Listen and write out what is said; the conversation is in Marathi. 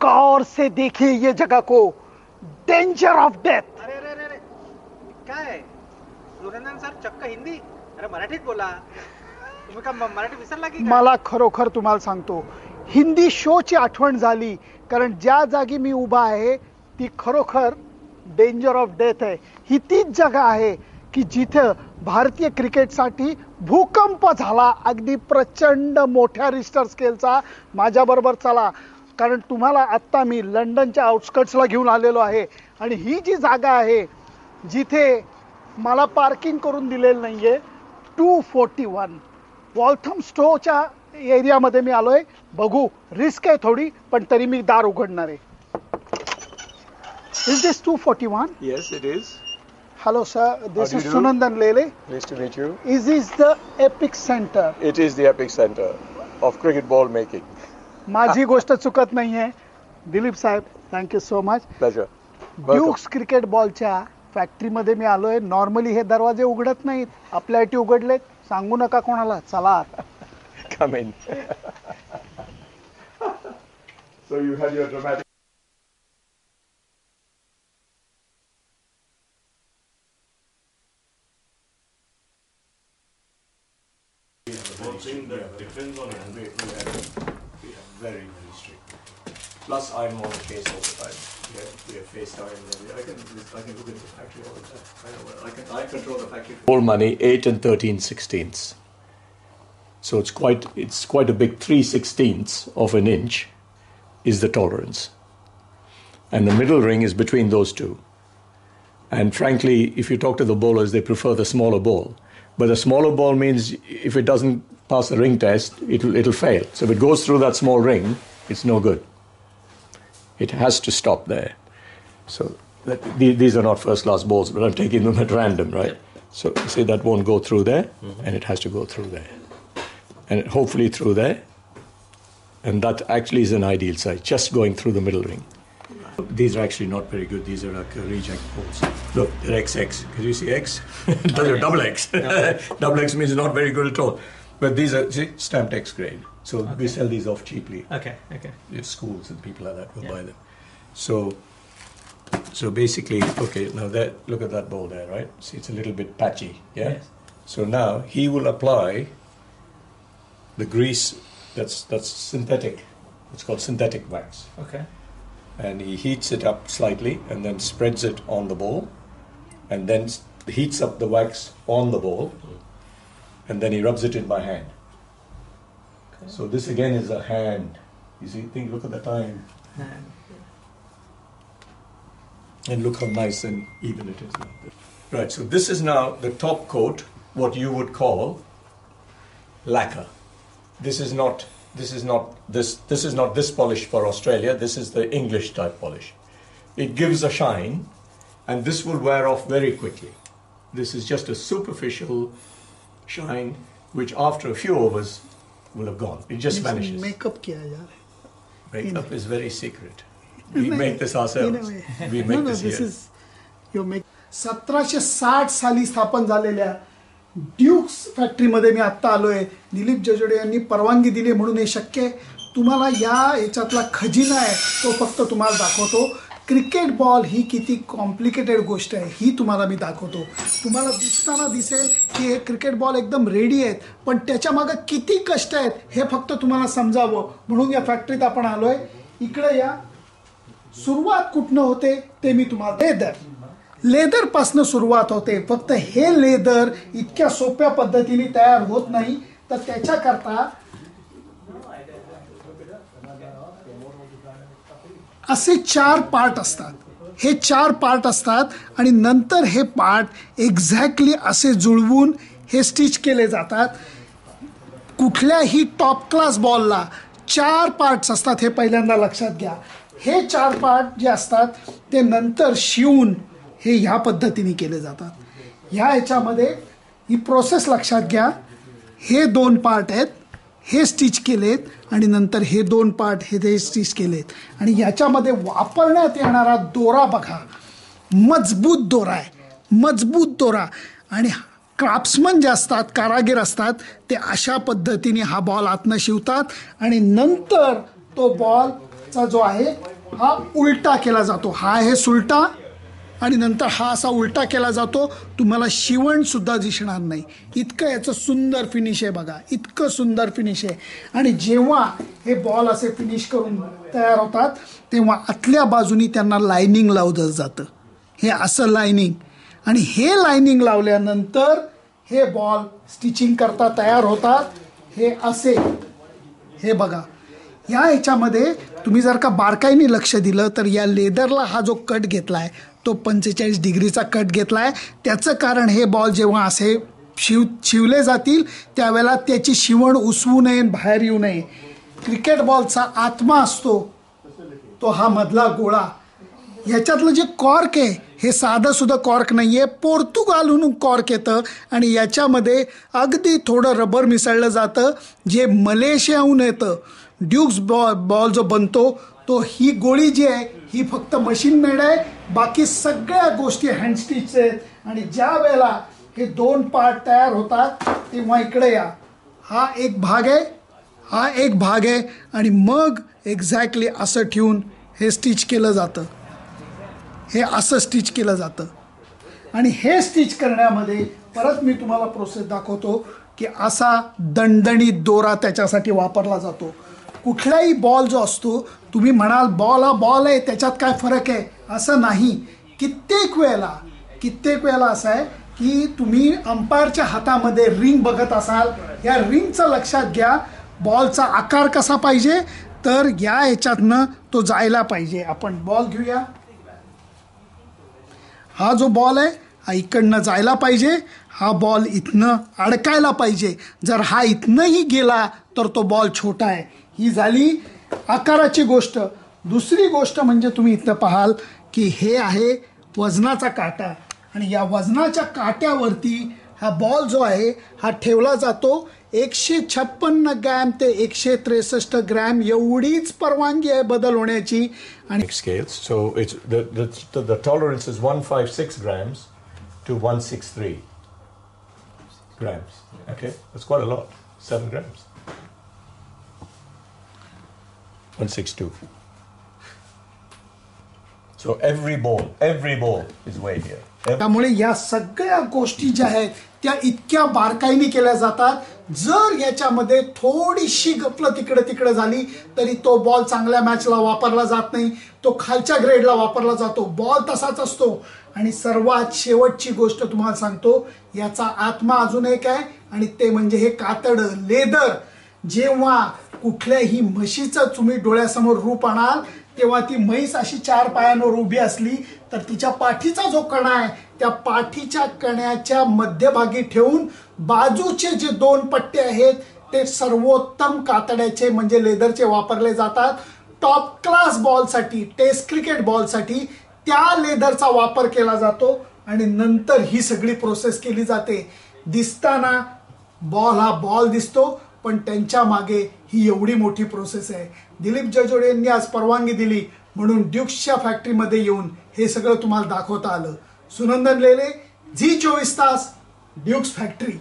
गौर से देखिए ये जगह को, डेंजर ऑफ डेथ। अरे अरे अरे काय सुरेंद्रन सर चक्क हिंदी, अरे मराठीत बोला. तुम्ही का मराठी विसरला की काय? मला खरोखर तुम्हाला सांगतो, हिंदी शोची आठवण झाली, कारण ज्या जागी मी उभा आहे ती खरोखर डेंजर ऑफ डेथ आहे. ही तीच जागा आहे की जिथं भारतीय क्रिकेटसाठी भूकंप झाला, अगदी प्रचंड मोठ्या रिस्टर स्केलचा. माझ्याबरोबर चला, कारण तुम्हाला आत्ता मी लंडनच्या आउटस्कट्सला घेऊन आलेलो आहे. आणि ही जी जागा आहे जिथे मला पार्किंग करून दिलेलं नाही आहे, 241 वॉल्थमस्टोच्या एरियामध्ये मी आलोय. बघू, रिस्क आहे थोडी, पण तरी मी दार उघडणार आहे. Is this 241? Yes, it is. Hello sir, this How do is you do? Sunandan Lele. Nice to meet you. Is this the epic center? It is the epic center of cricket ball making. माझी गोष्ट चुकत नाहीये. दिलीप साहेब, thank you so much. Pleasure. Dukes cricket बॉलच्या फॅक्टरीमध्ये मी आलोय. नॉर्मली हे दरवाजे उघडत नाहीत, आपल्यासाठी उघडलेत. सांगू नका कोणाला. चला. Come in. So you had your dramatic. One thing that depends on it, we are very strict. Plus, I'm on the case all the time. We have FaceTime and everything. I can look at the factory all the time. I control the factory. Ball money 8 and 13/16. So it's quite a big 3/16 of an inch is the tolerance, and the middle ring is between those two. And frankly, if you talk to the bowlers, they prefer the smaller ball. But a smaller ball means if it doesn't pass the ring test, it'll fail. So if it goes through that small ring, it's no good. It has to stop there. So these are not first-class balls, but I'm taking them at random, right? So see, that won't go through there, and it has to go through there. And hopefully through there. And that actually is an ideal size, just going through the middle ring. These are actually not very good. These are like reject balls. Look, they're XX. Can you see X? They're double X. Double X means not very good at all. But these are, see, stamped X grade. So we sell these off cheaply. Okay. Schools and people like that will buy them. So basically, okay, now look at that ball there, right? See, it's a little bit patchy, yeah? Yes. So now he will apply the grease that's synthetic. It's called synthetic wax. Okay. And he heats it up slightly and then spreads it on the ball and then heats up the wax on the ball and then he rubs it in by hand. Okay. So this again is a hand. You see, look at the time. And look how nice and even it is now. Right, so this is now the top coat, what you would call lacquer. This is not this polish for Australia. This is the English type polish. It gives a shine, and this will wear off very quickly. This is just a superficial shine, which after a few overs will have gone. It just vanishes. Makeup किया यार. Makeup is very secret. We make this ourselves. We make this here. 1760 साली स्थापन झालेल्या ड्यूक्स फॅक्टरीमध्ये मी आत्ता आलोय. दिलीप जजोडे यांनी परवानगी दिली म्हणून हे शक्य आहे. तुम्हाला याच्यातला खजिना आहे तो फक्त तुम्हाला दाखवतो. क्रिकेट बॉल ही किती कॉम्प्लिकेटेड गोष्ट आहे ही तुम्हाला मी दाखवतो. तुम्हाला दिसताना दिसेल की हे क्रिकेट बॉल एकदम रेडी आहेत, पण त्याच्या मागे किती कष्ट आहेत हे फक्त तुम्हाला समजावं म्हणून या फॅक्टरीत आपण आलोय. इकडे या. सुरुवात कुठनं होते ते मी तुम्हाला लेदर पासनं सुरुवात होते. फक्त हे लेदर इतक्या सोप्या पद्धतीने तयार होत नाही, तर त्याच्याकरता असे 4 पार्ट असतात. हे 4 पार्ट असतात आणि नंतर हे पार्ट एक्झॅक्टली असे जुळवून हे स्टिच केले जातात. कुठल्याही टॉप क्लास बॉलला 4 पार्ट्स असतात, हे पहिल्यांदा लक्षात घ्या. हे 4 पार्ट जे असतात ते नंतर शिवून हे ह्या पद्धतीने केले जातात. ह्याच्यामध्ये ही प्रोसेस लक्षात घ्या. हे 2 पार्ट आहेत, हे स्टिच केलेत आणि नंतर हे 2 पार्ट हे स्टिच केलेत. आणि ह्याच्यामध्ये वापरण्यात येणारा दोरा बघा, मजबूत दोरा आहे, मजबूत दोरा. आणि क्राफ्ट्समन जे असतात, कारागीर असतात, ते अशा पद्धतीने हा बॉल आतनं शिवतात आणि नंतर तो बॉलचा जो आहे हा उलटा केला जातो. हा आहे सुलटा आणि नंतर हा असा उलटा केला जातो. तुम्हाला शिवण सुद्धा दिसणार नाही. इतकं याचं सुंदर फिनिश आहे बघा, इतकं सुंदर फिनिश आहे. आणि जेव्हा हे बॉल असे फिनिश करून तयार होतात तेव्हा आतल्या बाजूनी त्यांना लायनिंग लावलं जातं. हे असं लायनिंग, आणि हे लायनिंग लावल्यानंतर हे बॉल स्टिचिंग करता तयार होतात. हे असे, हे बघा, या ह्याच्यामध्ये तुम्ही जर का बारकाईने लक्ष दिलं तर या लेदरला हा जो कट घेतला आहे तो 45 डिग्रीचा कट घेतला आहे. त्याचं कारण हे बॉल जेव्हा असे शिवले जातील त्यावेळेला त्याची शिवण उसवू नये, बाहेर येऊ नये. क्रिकेट बॉलचा आत्मा असतो तो हा मधला गोळा. ह्याच्यातलं जे कॉर्क आहे हे साधं सुद्धा कॉर्क नाही आहे, पोर्तुगालहून कॉर्क येतं आणि याच्यामध्ये अगदी थोडं रबर मिसळलं जातं जे मलेशियाहून येतं. ड्यूक्स बॉल जो बनतो तो ही गोळी जी आहे ही फक्त मशीन मेड आहे, बाकी सगळ्या गोष्टी हँडस्टिच आहेत. आणि ज्या वेळेला हे 2 पार्ट तयार होतात तेव्हा इकडे या, हा एक भाग आहे, हा एक भाग आहे, आणि मग एक्झॅक्टली असं ठेवून हे स्टिच केलं जातं. हे असं स्टिच केलं जातं. आणि हे स्टिच करण्यामध्ये परत मी तुम्हाला प्रोसेस दाखवतो की असा दणदणीत दोरा त्याच्यासाठी वापरला जातो. कुठलाही बॉल जो असतो, तुम्ही म्हणाल बॉल हा बॉल आहे त्याच्यात काय फरक आहे, असं नाही. कित्येक वेळेला असं आहे की तुम्ही अंपायरच्या हातामध्ये रिंग बघत असाल, या रिंगचं लक्षात घ्या. बॉलचा आकार कसा पाहिजे तर या ह्याच्यातनं तो जायला पाहिजे. आपण बॉल घेऊया, हा जो बॉल आहे हा इकडनं जायला पाहिजे, हा बॉल इथनं अडकायला पाहिजे. जर हा इथनंही गेला तर तो बॉल छोटा आहे. ही झाली आकाराची गोष्ट. दुसरी गोष्ट म्हणजे तुम्ही इथं पाहाल की हे आहे वजनाचा काटा, आणि या वजनाच्या काट्यावरती हा बॉल जो आहे हा ठेवला जातो. 156 ग्रॅम ते 163 ग्रॅम एवढीच परवानगी आहे बदल होण्याची. आणि scales. So it's the tolerance is 156 grams to 163 grams. Okay, that's quite a lot. 7 grams. 162. So every ball is weighed here. त्यामुळे या सगळ्या गोष्टी ज्या आहेत त्या इतक्या बारकाईने केल्या जातात. जर याच्यामध्ये थोडीशी गफलत तिकडे झाली तरी तो बॉल चांगल्या मॅचला वापरला जात नाही, तो खालच्या ग्रेडला वापरला जातो. बॉल तसाच असतो. आणि सर्वात शेवटची गोष्ट तुम्हाला सांगतो, याचा आत्मा अजून एक आहे आणि ते म्हणजे हे कातडं, लेदर. जेव्हा कुठल्याही म्हशीचं तुम्ही डोळ्यासमोर रूप आणाल तेव्हा ती म्हैस अशी 4 पायांवर उभी असली तर तिच्या पाठीचा जो कणा आहे त्या पाठीच्या कण्याच्या मध्यभागी ठेवून बाजूचे जे 2 पट्टे आहेत ते सर्वोत्तम कातड्याचे म्हणजे लेदरचे वापरले जातात. टॉप क्लास बॉलसाठी, टेस्ट क्रिकेट बॉलसाठी त्या लेदरचा वापर केला जातो. आणि नंतर ही सगळी प्रोसेस केली जाते. दिसताना बॉल हा बॉल दिसतो, पण त्यांच्या मागे ही एवढी मोठी प्रोसेस आहे. दिलीप जयजोडे यांनी आज परवानगी दिली म्हणून ड्यूक्सच्या फॅक्टरीमध्ये येऊन हे सगळं तुम्हाला दाखवता आलं. सुनंदन लेले, झी 24 तास, ड्यूक्स फॅक्टरी.